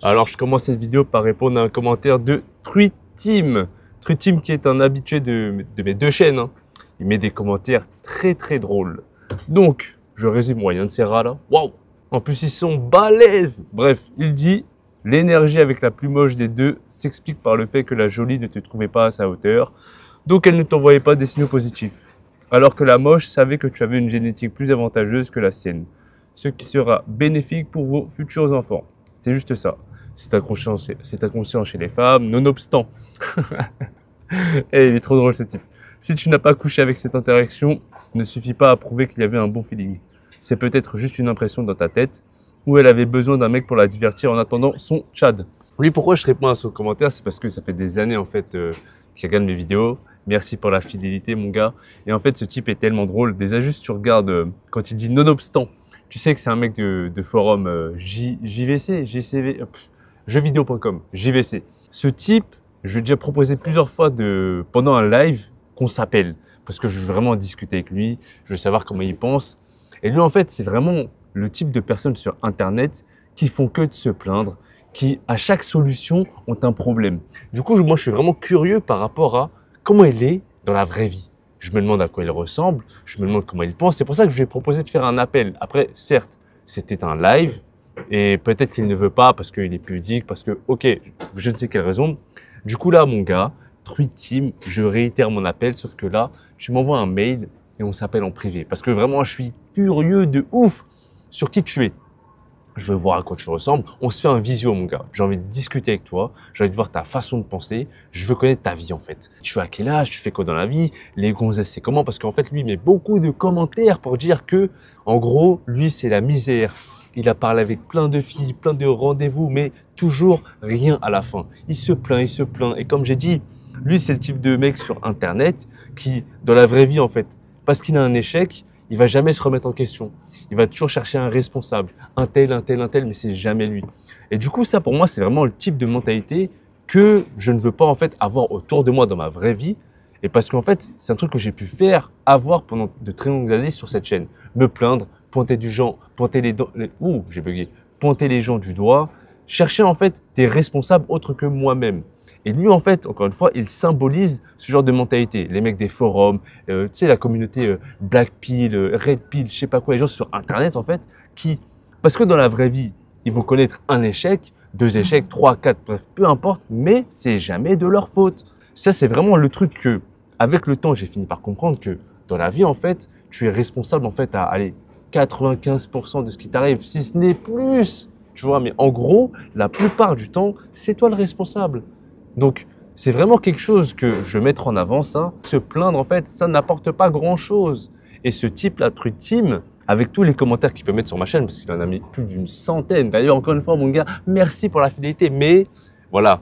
Alors, je commence cette vidéo par répondre à un commentaire de Truiteam. Truiteam qui est un habitué de mes deux chaînes. Hein. Il met des commentaires très très drôles. Donc, je résume, moi, il y a un de ces rats là. Waouh! En plus, ils sont balèzes. Bref, il dit « L'énergie avec la plus moche des deux s'explique par le fait que la jolie ne te trouvait pas à sa hauteur. Donc, elle ne t'envoyait pas des signaux positifs. Alors que la moche savait que tu avais une génétique plus avantageuse que la sienne. Ce qui sera bénéfique pour vos futurs enfants. » C'est juste ça. C'est inconscient chez les femmes, nonobstant. Et il est trop drôle ce type. Si tu n'as pas couché avec cette interaction, ne suffit pas à prouver qu'il y avait un bon feeling. C'est peut-être juste une impression dans ta tête, où elle avait besoin d'un mec pour la divertir en attendant son Tchad. Oui, pourquoi je réponds à son commentaire, c'est parce que ça fait des années en fait qu'il regarde mes vidéos. Merci pour la fidélité mon gars. Et en fait ce type est tellement drôle. Déjà juste tu regardes quand il dit nonobstant. Tu sais que c'est un mec de forum JVC, JCV, jeuxvideo.com, JVC. Ce type, je lui ai déjà proposé plusieurs fois pendant un live qu'on s'appelle. Parce que je veux vraiment discuter avec lui, je veux savoir comment il pense. Et lui, en fait, c'est vraiment le type de personnes sur Internet qui font que de se plaindre, qui, à chaque solution, ont un problème. Du coup, moi, je suis vraiment curieux par rapport à comment il est dans la vraie vie. Je me demande à quoi il ressemble, je me demande comment il pense. C'est pour ça que je lui ai proposé de faire un appel. Après, certes, c'était un live et peut-être qu'il ne veut pas parce qu'il est pudique, parce que, ok, je ne sais quelle raison. Du coup, là, mon gars, Truiteam, je réitère mon appel, sauf que là, tu m'envoies un mail et on s'appelle en privé. Parce que vraiment, je suis curieux de ouf sur qui tu es. Je veux voir à quoi tu ressembles. On se fait un visio, mon gars. J'ai envie de discuter avec toi. J'ai envie de voir ta façon de penser. Je veux connaître ta vie, en fait. Tu as quel âge? Tu fais quoi dans la vie? Les gonzesses, c'est comment? Parce qu'en fait, lui, il met beaucoup de commentaires pour dire que, en gros, lui, c'est la misère. Il a parlé avec plein de filles, plein de rendez-vous, mais toujours rien à la fin. Il se plaint, il se plaint. Et comme j'ai dit, lui, c'est le type de mec sur Internet qui, dans la vraie vie, en fait, parce qu'il a un échec, il va jamais se remettre en question. Il va toujours chercher un responsable, un tel, mais c'est jamais lui. Et du coup, ça, pour moi, c'est vraiment le type de mentalité que je ne veux pas, en fait, avoir autour de moi dans ma vraie vie. Et parce qu'en fait, c'est un truc que j'ai pu avoir pendant de très longues années sur cette chaîne. Me plaindre, pointer pointer les gens du doigt, chercher, en fait, des responsables autres que moi-même. Et lui, en fait, encore une fois, il symbolise ce genre de mentalité. Les mecs des forums, tu sais, la communauté Black Pill, Red Pill, je sais pas quoi, les gens sur Internet, en fait, parce que dans la vraie vie, ils vont connaître un échec, 2 échecs, 3, 4, bref, peu importe, mais c'est jamais de leur faute. Ça, c'est vraiment le truc que, avec le temps, j'ai fini par comprendre que dans la vie, en fait, tu es responsable, en fait, à 95% de ce qui t'arrive, si ce n'est plus. Tu vois, mais en gros, la plupart du temps, c'est toi le responsable. Donc, c'est vraiment quelque chose que je veux mettre en avant, ça. Se plaindre, en fait, ça n'apporte pas grand-chose. Et ce type-là, Truiteam, avec tous les commentaires qu'il peut mettre sur ma chaîne, parce qu'il en a mis plus d'une centaine. D'ailleurs, encore une fois, mon gars, merci pour la fidélité. Mais voilà,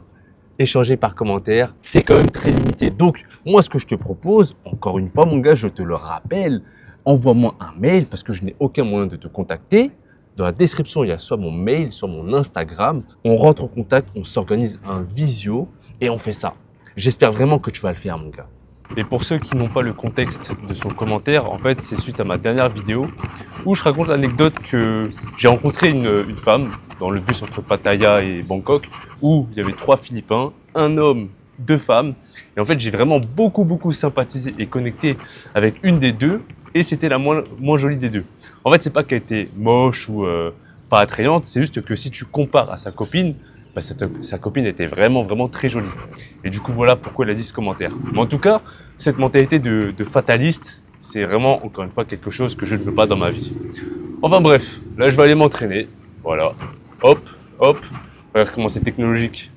échanger par commentaire, c'est quand même très limité. Donc, moi, ce que je te propose, encore une fois, mon gars, je te le rappelle, envoie-moi un mail parce que je n'ai aucun moyen de te contacter. Dans la description, il y a soit mon mail, soit mon Instagram. On rentre en contact, on s'organise un visio et on fait ça. J'espère vraiment que tu vas le faire, mon gars. Et pour ceux qui n'ont pas le contexte de son commentaire, en fait, c'est suite à ma dernière vidéo où je raconte l'anecdote que j'ai rencontré une femme dans le bus entre Pattaya et Bangkok où il y avait 3 Philippins, un homme, 2 femmes. Et en fait, j'ai vraiment beaucoup sympathisé et connecté avec une des deux et c'était la moins jolie des deux. En fait, c'est pas qu'elle était moche ou pas attrayante, c'est juste que si tu compares à sa copine, bah, sa copine était vraiment très jolie. Et du coup, voilà pourquoi elle a dit ce commentaire. Mais en tout cas, cette mentalité de fataliste, c'est vraiment, encore une fois, quelque chose que je ne veux pas dans ma vie. Enfin bref, là, je vais aller m'entraîner. Voilà. Hop. Regarde comment c'est technologique.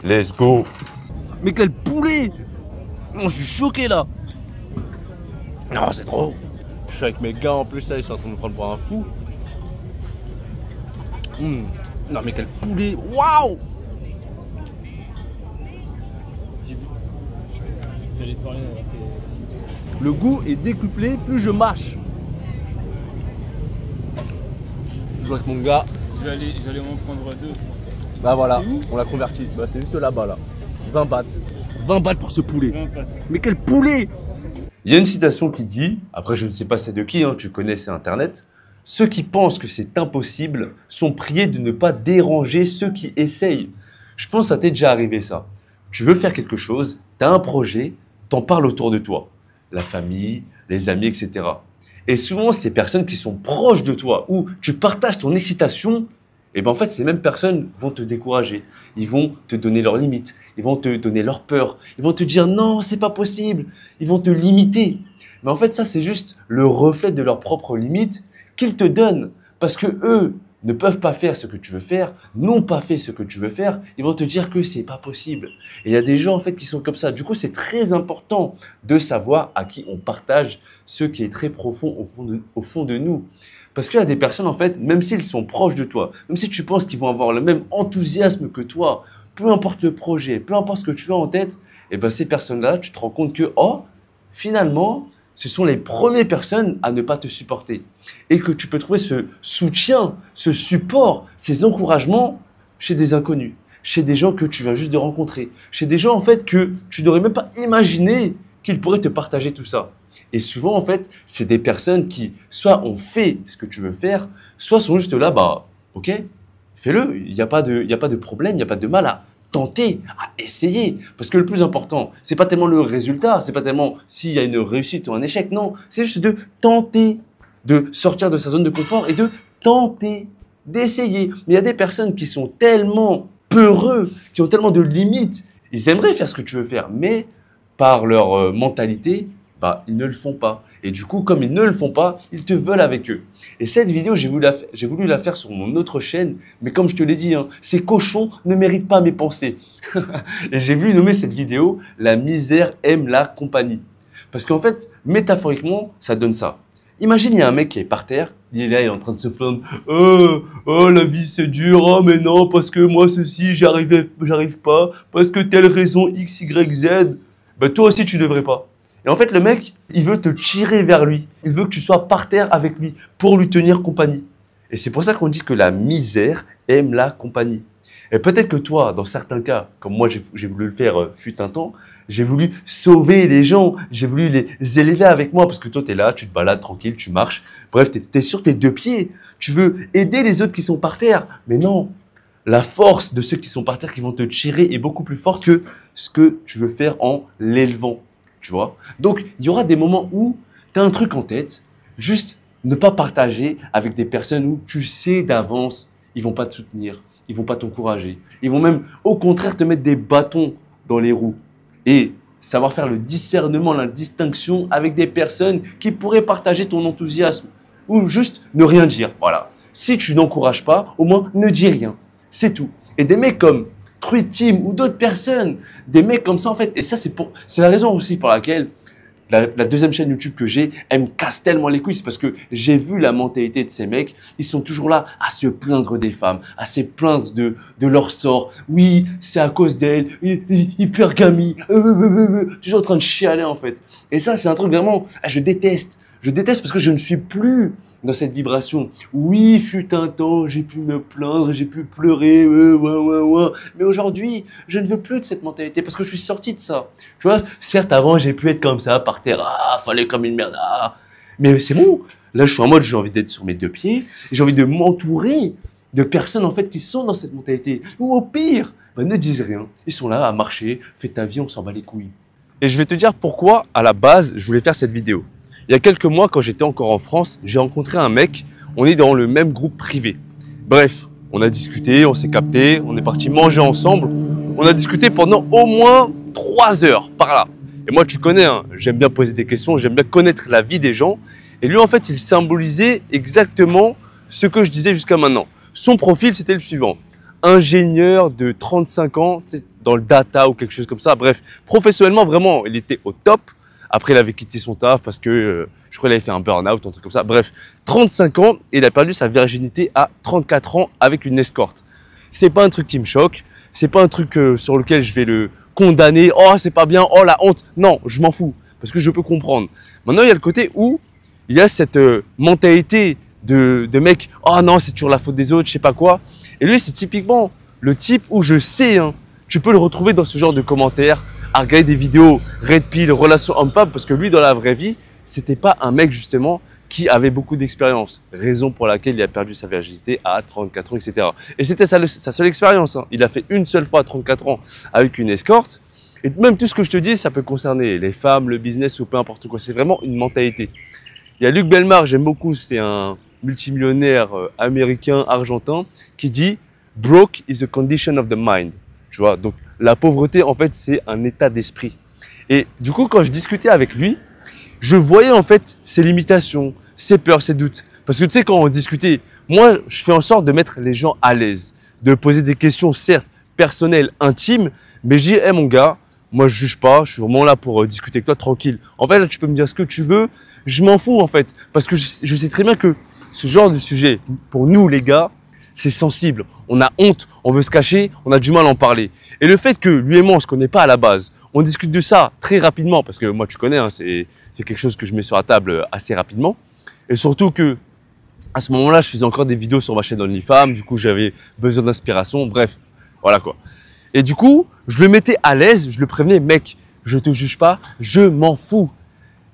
Let's go. Mais quel poulet! Non, je suis choqué là! Non, c'est trop! Je suis avec mes gars en plus, là, ils sont en train de me prendre pour un fou. Non, mais quel poulet! Waouh! Le goût est décuplé plus je mâche. Je joue avec mon gars. Je vais aller en prendre 2. Bah voilà, on l'a converti. Bah c'est juste là-bas là. 20 bahts. 20 bahts pour ce poulet. Mais quel poulet! Il y a une citation qui dit, après je ne sais pas c'est de qui, hein, tu connais, c'est Internet, Ceux qui pensent que c'est impossible sont priés de ne pas déranger ceux qui essayent. Je pense que ça t'est déjà arrivé ça. Tu veux faire quelque chose, tu as un projet, t'en parles autour de toi. La famille, les amis, etc. Et souvent, ces personnes qui sont proches de toi, où tu partages ton excitation, et ben en fait, ces mêmes personnes vont te décourager. Ils vont te donner leurs limites. Ils vont te donner leurs peurs. Ils vont te dire non, c'est pas possible. Ils vont te limiter. Mais en fait, ça, c'est juste le reflet de leurs propres limites qu'ils te donnent. Parce que eux ne peuvent pas faire ce que tu veux faire, n'ont pas fait ce que tu veux faire. Ils vont te dire que c'est pas possible. Et il y a des gens, en fait, qui sont comme ça. Du coup, c'est très important de savoir à qui on partage ce qui est très profond au fond de nous. Parce qu'il y a des personnes, en fait, même s'ils sont proches de toi, même si tu penses qu'ils vont avoir le même enthousiasme que toi, peu importe le projet, peu importe ce que tu as en tête, et ben ces personnes-là, tu te rends compte que, oh, finalement, ce sont les premières personnes à ne pas te supporter. Et que tu peux trouver ce soutien, ce support, ces encouragements chez des inconnus, chez des gens que tu viens juste de rencontrer, chez des gens, en fait, que tu n'aurais même pas imaginé qu'ils pourraient te partager tout ça. Et souvent, en fait, c'est des personnes qui, soit ont fait ce que tu veux faire, soit sont juste là, bah, ok, fais-le. Il n'y a pas de problème, il n'y a pas de mal à tenter, à essayer. Parce que le plus important, c'est pas tellement le résultat, c'est pas tellement s'il y a une réussite ou un échec, non. C'est juste de tenter, de sortir de sa zone de confort et de tenter, d'essayer. Mais il y a des personnes qui sont tellement peureux, qui ont tellement de limites. Ils aimeraient faire ce que tu veux faire, mais par leur mentalité, bah, ils ne le font pas. Et du coup, comme ils ne le font pas, ils te veulent avec eux. Et cette vidéo, j'ai voulu la faire sur mon autre chaîne. Mais comme je te l'ai dit, hein, ces cochons ne méritent pas mes pensées. Et j'ai voulu nommer cette vidéo « La misère aime la compagnie ». Parce qu'en fait, métaphoriquement, ça donne ça. Imagine, il y a un mec qui est par terre. Il est là, il est en train de se plaindre. Oh, la vie c'est dur. Oh, mais non, parce que moi, ceci, j'arrive pas. Parce que telle raison X, Y, Z. Ben, toi aussi, tu devrais pas. Et en fait, le mec, il veut te tirer vers lui. Il veut que tu sois par terre avec lui pour lui tenir compagnie. Et c'est pour ça qu'on dit que la misère aime la compagnie. Et peut-être que toi, dans certains cas, comme moi j'ai voulu le faire fut un temps, j'ai voulu sauver les gens, j'ai voulu les élever avec moi parce que toi, tu es là, tu te balades tranquille, tu marches. Bref, tu es sur tes deux pieds. Tu veux aider les autres qui sont par terre. Mais non, la force de ceux qui sont par terre qui vont te tirer est beaucoup plus forte que ce que tu veux faire en l'élevant. Tu vois? Donc, il y aura des moments où tu as un truc en tête, juste ne pas partager avec des personnes où tu sais d'avance, ils vont pas te soutenir, ils vont pas t'encourager. Ils vont même, au contraire, te mettre des bâtons dans les roues. Et savoir faire le discernement, la distinction avec des personnes qui pourraient partager ton enthousiasme ou juste ne rien dire. Voilà. Si tu n'encourages pas, au moins ne dis rien. C'est tout. Et des mecs comme Truth Team ou d'autres personnes, des mecs comme ça en fait. Et ça, c'est la raison aussi pour laquelle la deuxième chaîne YouTube que j'ai, elle me casse tellement les couilles. C'est parce que j'ai vu la mentalité de ces mecs. Ils sont toujours là à se plaindre des femmes, à se plaindre de leur sort. Oui, c'est à cause d'elle, hypergamie, toujours en train de chialer en fait. Et ça, c'est un truc vraiment, je déteste. Je déteste parce que je ne suis plus dans cette vibration. Oui, fut un temps, j'ai pu me plaindre, j'ai pu pleurer, mais aujourd'hui, je ne veux plus de cette mentalité parce que je suis sorti de ça. Tu vois, certes, avant, j'ai pu être comme ça, par terre, fallait comme une merde, mais c'est bon. Là, je suis en mode, j'ai envie d'être sur mes deux pieds, j'ai envie de m'entourer de personnes, en fait, qui sont dans cette mentalité. Ou au pire, ne disent rien. Ils sont là à marcher, fais ta vie, on s'en bat les couilles. Et je vais te dire pourquoi, à la base, je voulais faire cette vidéo. Il y a quelques mois, quand j'étais encore en France, j'ai rencontré un mec, on est dans le même groupe privé. Bref, on a discuté, on s'est capté, on est parti manger ensemble. On a discuté pendant au moins 3 heures par là. Et moi, tu connais, hein, j'aime bien poser des questions, j'aime bien connaître la vie des gens. Et lui, en fait, il symbolisait exactement ce que je disais jusqu'à maintenant. Son profil, c'était le suivant. Ingénieur de 35 ans, dans le data ou quelque chose comme ça. Bref, professionnellement, vraiment, il était au top. Après, il avait quitté son taf parce que je crois qu'il avait fait un burn-out, un truc comme ça. Bref, 35 ans et il a perdu sa virginité à 34 ans avec une escorte. C'est pas un truc qui me choque. C'est pas un truc sur lequel je vais le condamner. Oh, c'est pas bien. Oh, la honte. Non, je m'en fous parce que je peux comprendre. Maintenant, il y a le côté où il y a cette mentalité de mec. Oh non, c'est toujours la faute des autres, je sais pas quoi. Et lui, c'est typiquement le type où je sais, hein, tu peux le retrouver dans ce genre de commentaires, à regarder des vidéos Red Pill, relations homme-femme, parce que lui, dans la vraie vie, c'était pas un mec justement qui avait beaucoup d'expérience, raison pour laquelle il a perdu sa virginité à 34 ans, etc. Et c'était sa seule expérience, hein. Il a fait une seule fois à 34 ans avec une escorte. Et même tout ce que je te dis, ça peut concerner les femmes, le business ou peu importe quoi. C'est vraiment une mentalité. Il y a Luc Bellemare, j'aime beaucoup, c'est un multimillionnaire américain, argentin, qui dit « Broke is a condition of the mind ». Tu vois, donc la pauvreté, en fait, c'est un état d'esprit. Et du coup, quand je discutais avec lui, je voyais en fait ses limitations, ses peurs, ses doutes. Parce que tu sais, quand on discutait, moi, je fais en sorte de mettre les gens à l'aise, de poser des questions, certes, personnelles, intimes, mais je dis « Hey mon gars, moi, je juge pas, je suis vraiment là pour discuter avec toi tranquille. En fait, là, tu peux me dire ce que tu veux, je m'en fous en fait. Parce que je sais très bien que ce genre de sujet, pour nous les gars, c'est sensible. On a honte, on veut se cacher, on a du mal à en parler. Et le fait que lui et moi, on se connaît pas à la base, on discute de ça très rapidement, parce que moi, tu connais, hein, c'est quelque chose que je mets sur la table assez rapidement. Et surtout que, à ce moment-là, je faisais encore des vidéos sur ma chaîne OnlyFans, du coup, j'avais besoin d'inspiration, bref, voilà quoi. Et du coup, je le mettais à l'aise, je le prévenais, mec, je te juge pas, je m'en fous.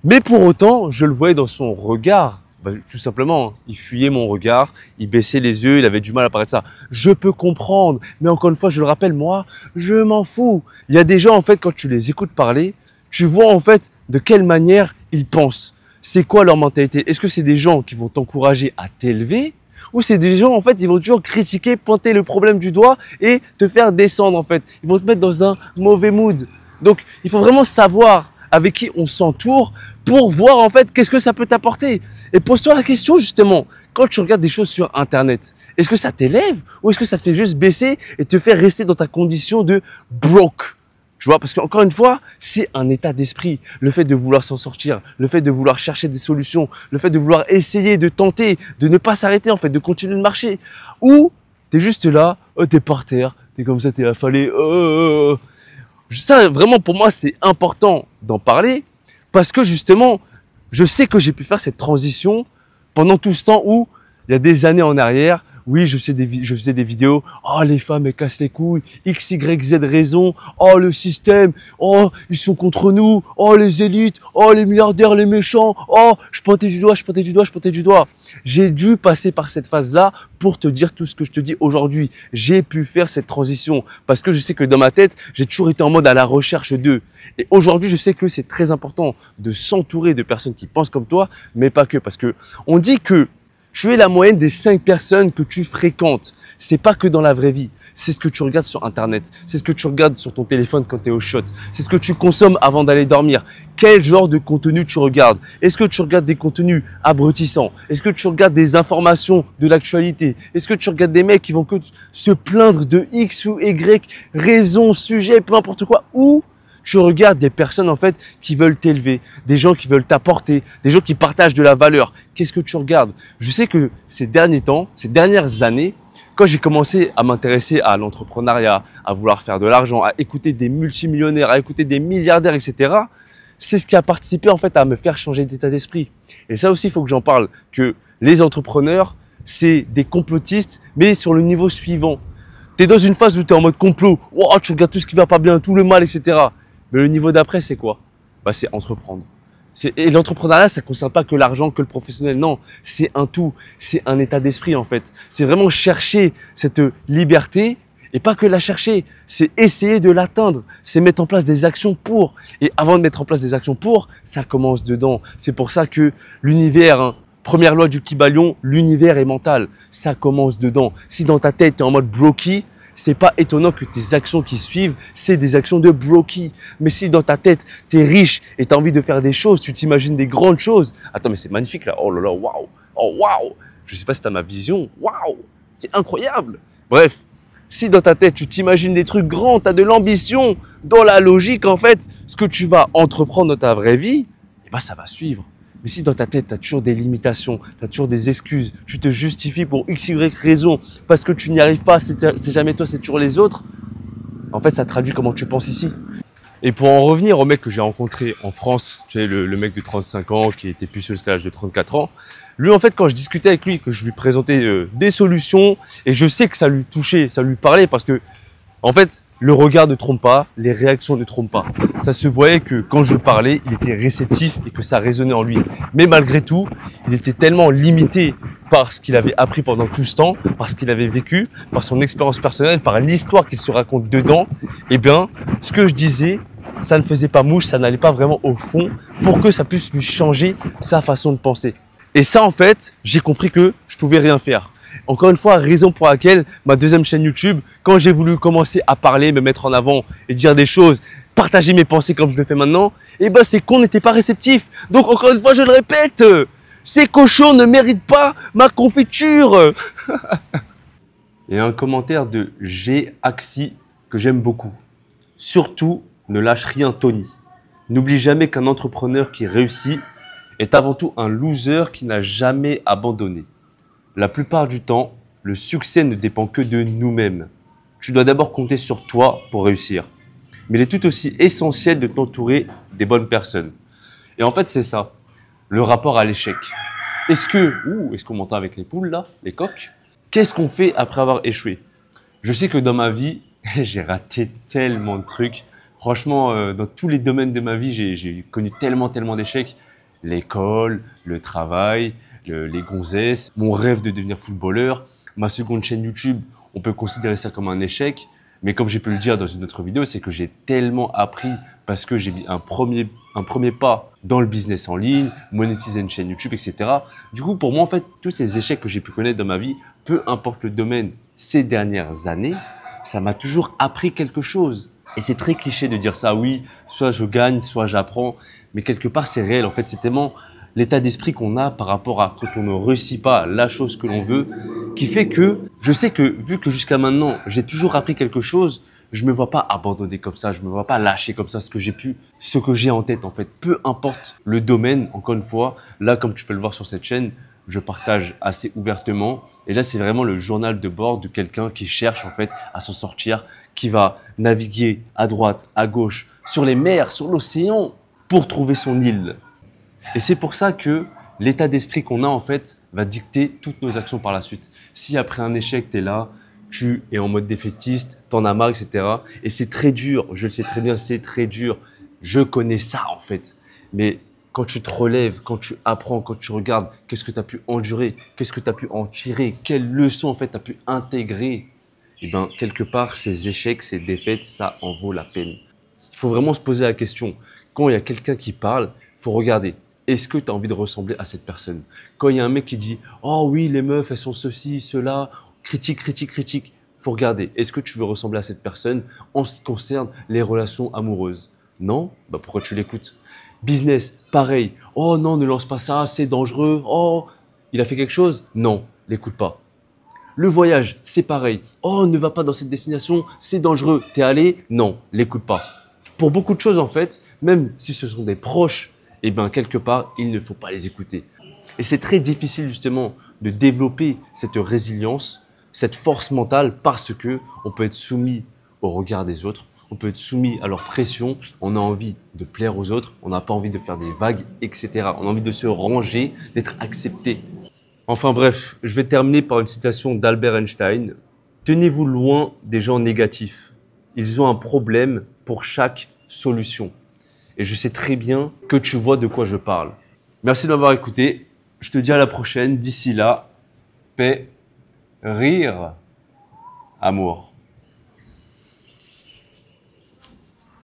Mais pour autant, je le voyais dans son regard, tout simplement, il fuyait mon regard, il baissait les yeux, il avait du mal à parler de ça. Je peux comprendre, mais encore une fois, je le rappelle, moi, je m'en fous. Il y a des gens, en fait, quand tu les écoutes parler, tu vois, en fait, de quelle manière ils pensent. C'est quoi leur mentalité? Est-ce que c'est des gens qui vont t'encourager à t'élever? Ou c'est des gens, en fait, ils vont toujours critiquer, pointer le problème du doigt et te faire descendre, en fait. Ils vont te mettre dans un mauvais mood. Donc, il faut vraiment savoir avec qui on s'entoure pour voir, en fait, qu'est-ce que ça peut t'apporter. Et pose-toi la question, justement, quand tu regardes des choses sur Internet, est-ce que ça t'élève ou est-ce que ça te fait juste baisser et te faire rester dans ta condition de broke? Tu vois, parce qu'encore une fois, c'est un état d'esprit. Le fait de vouloir s'en sortir, le fait de vouloir chercher des solutions, le fait de vouloir essayer, de tenter, de ne pas s'arrêter, en fait, de continuer de marcher. Ou t'es juste là, t'es par terre, t'es comme ça, t'es affalé. Ça, vraiment, pour moi, c'est important d'en parler parce que justement, je sais que j'ai pu faire cette transition pendant tout ce temps où, il y a des années en arrière, oui, je faisais des vidéos, oh, les femmes, elles cassent les couilles, X, Y, Z raison, oh, le système, oh, ils sont contre nous, oh, les élites, oh, les milliardaires, les méchants, oh, je pointais du doigt. J'ai dû passer par cette phase-là pour te dire tout ce que je te dis aujourd'hui. J'ai pu faire cette transition parce que je sais que dans ma tête, j'ai toujours été en mode à la recherche d'eux. Et aujourd'hui, je sais que c'est très important de s'entourer de personnes qui pensent comme toi, mais pas que. Parce que on dit que tu es la moyenne des 5 personnes que tu fréquentes. C'est pas que dans la vraie vie. C'est ce que tu regardes sur Internet. C'est ce que tu regardes sur ton téléphone quand tu es au shot. C'est ce que tu consommes avant d'aller dormir. Quel genre de contenu tu regardes? Est-ce que tu regardes des contenus abrutissants? Est-ce que tu regardes des informations de l'actualité? Est-ce que tu regardes des mecs qui vont que se plaindre de X ou Y, raison, sujet, peu importe quoi? Ou tu regardes des personnes en fait qui veulent t'élever, des gens qui veulent t'apporter, des gens qui partagent de la valeur. Qu'est-ce que tu regardes? Je sais que ces derniers temps, ces dernières années, quand j'ai commencé à m'intéresser à l'entrepreneuriat, à vouloir faire de l'argent, à écouter des multimillionnaires, à écouter des milliardaires, etc., c'est ce qui a participé en fait à me faire changer d'état d'esprit. Et ça aussi, il faut que j'en parle, que les entrepreneurs, c'est des complotistes, mais sur le niveau suivant. Tu es dans une phase où tu es en mode complot, oh, tu regardes tout ce qui va pas bien, tout le mal, etc. Mais le niveau d'après, c'est quoi? C'est entreprendre. Et l'entrepreneuriat, ça ne concerne pas que l'argent, que le professionnel. Non, c'est un tout. C'est un état d'esprit, en fait. C'est vraiment chercher cette liberté et pas que la chercher. C'est essayer de l'atteindre. C'est mettre en place des actions pour. Et avant de mettre en place des actions pour, ça commence dedans. C'est pour ça que l'univers, hein, première loi du Kybalion, l'univers est mental. Ça commence dedans. Si dans ta tête, tu es en mode broky, c'est pas étonnant que tes actions qui suivent, c'est des actions de broky. Mais si dans ta tête, tu es riche et tu as envie de faire des choses, tu t'imagines des grandes choses. Attends, mais c'est magnifique là. Oh là là, waouh. Oh waouh. Je sais pas si tu as ma vision. Waouh. C'est incroyable. Bref, si dans ta tête, tu t'imagines des trucs grands, tu as de l'ambition, dans la logique, en fait, ce que tu vas entreprendre dans ta vraie vie, ça va suivre. Mais si dans ta tête, tu as toujours des limitations, tu as toujours des excuses, tu te justifies pour X, Y raison, parce que tu n'y arrives pas, c'est jamais toi, c'est toujours les autres, en fait, ça traduit comment tu penses ici. Et pour en revenir au mec que j'ai rencontré en France, tu sais, le mec de 35 ans qui était puceux jusqu'à l'âge de 34 ans, lui, en fait, quand je discutais avec lui, que je lui présentais des solutions, et je sais que ça lui touchait, ça lui parlait, parce que En fait, le regard ne trompe pas, les réactions ne trompent pas. Ça se voyait que quand je parlais, il était réceptif et que ça résonnait en lui. Mais malgré tout, il était tellement limité par ce qu'il avait appris pendant tout ce temps, par ce qu'il avait vécu, par son expérience personnelle, par l'histoire qu'il se raconte dedans. Eh bien, ce que je disais, ça ne faisait pas mouche, ça n'allait pas vraiment au fond pour que ça puisse lui changer sa façon de penser. Et ça, en fait, j'ai compris que je pouvais rien faire. Encore une fois, raison pour laquelle ma deuxième chaîne YouTube, quand j'ai voulu commencer à parler, me mettre en avant et dire des choses, partager mes pensées comme je le fais maintenant, eh ben c'est qu'on n'était pas réceptif. Donc encore une fois, je le répète, ces cochons ne méritent pas ma confiture. Et un commentaire de G Axi que j'aime beaucoup. Surtout, ne lâche rien, Tony. N'oublie jamais qu'un entrepreneur qui réussit est avant tout un loser qui n'a jamais abandonné. La plupart du temps, le succès ne dépend que de nous-mêmes. Tu dois d'abord compter sur toi pour réussir. Mais il est tout aussi essentiel de t'entourer des bonnes personnes. Et en fait, c'est ça, le rapport à l'échec. Est-ce qu'on m'entend avec les poules là, les coqs? Qu'est-ce qu'on fait après avoir échoué? Je sais que dans ma vie, j'ai raté tellement de trucs. Franchement, dans tous les domaines de ma vie, j'ai connu tellement d'échecs. L'école, le travail, les gonzesses, mon rêve de devenir footballeur, ma seconde chaîne YouTube, on peut considérer ça comme un échec. Mais comme j'ai pu le dire dans une autre vidéo, c'est que j'ai tellement appris parce que j'ai mis un premier pas dans le business en ligne, monétiser une chaîne YouTube, etc. Du coup, pour moi, en fait, tous ces échecs que j'ai pu connaître dans ma vie, peu importe le domaine ces dernières années, ça m'a toujours appris quelque chose. Et c'est très cliché de dire ça, oui, soit je gagne, soit j'apprends. Mais quelque part, c'est réel. En fait, c'est tellement l'état d'esprit qu'on a par rapport à quand on ne réussit pas la chose que l'on veut, qui fait que je sais que vu que jusqu'à maintenant, j'ai toujours appris quelque chose, je me vois pas abandonner comme ça, je me vois pas lâcher comme ça ce que j'ai en tête en fait. Peu importe le domaine, encore une fois, là comme tu peux le voir sur cette chaîne, je partage assez ouvertement. Et là, c'est vraiment le journal de bord de quelqu'un qui cherche en fait à s'en sortir, qui va naviguer à droite, à gauche, sur les mers, sur l'océan, pour trouver son île. Et c'est pour ça que l'état d'esprit qu'on a en fait va dicter toutes nos actions par la suite. Si après un échec, tu es là, tu es en mode défaitiste, t'en as marre, etc. Et c'est très dur, je le sais très bien, c'est très dur. Je connais ça en fait. Mais quand tu te relèves, quand tu apprends, quand tu regardes, qu'est-ce que tu as pu endurer, qu'est-ce que tu as pu en tirer, quelles leçons en fait tu as pu intégrer, et bien quelque part, ces échecs, ces défaites, ça en vaut la peine. Il faut vraiment se poser la question. Quand il y a quelqu'un qui parle, il faut regarder. Est-ce que tu as envie de ressembler à cette personne? Quand il y a un mec qui dit « Oh oui, les meufs, elles sont ceci, cela », critique, faut regarder. Est-ce que tu veux ressembler à cette personne en ce qui concerne les relations amoureuses? Non? Bah pourquoi tu l'écoutes? Business, pareil. Oh non, ne lance pas ça, c'est dangereux. Oh, il a fait quelque chose? Non, l'écoute pas. Le voyage, c'est pareil. Oh, ne va pas dans cette destination, c'est dangereux. T'es allé? Non, l'écoute pas. Pour beaucoup de choses en fait, même si ce sont des proches, eh bien quelque part, il ne faut pas les écouter. Et c'est très difficile justement de développer cette résilience, cette force mentale parce que on peut être soumis au regard des autres, on peut être soumis à leur pression, on a envie de plaire aux autres, on n'a pas envie de faire des vagues, etc. On a envie de se ranger, d'être accepté. Enfin bref, je vais terminer par une citation d'Albert Einstein. Tenez-vous loin des gens négatifs. Ils ont un problème pour chaque solution. Et je sais très bien que tu vois de quoi je parle. Merci de m'avoir écouté. Je te dis à la prochaine. D'ici là, paix, rire, amour.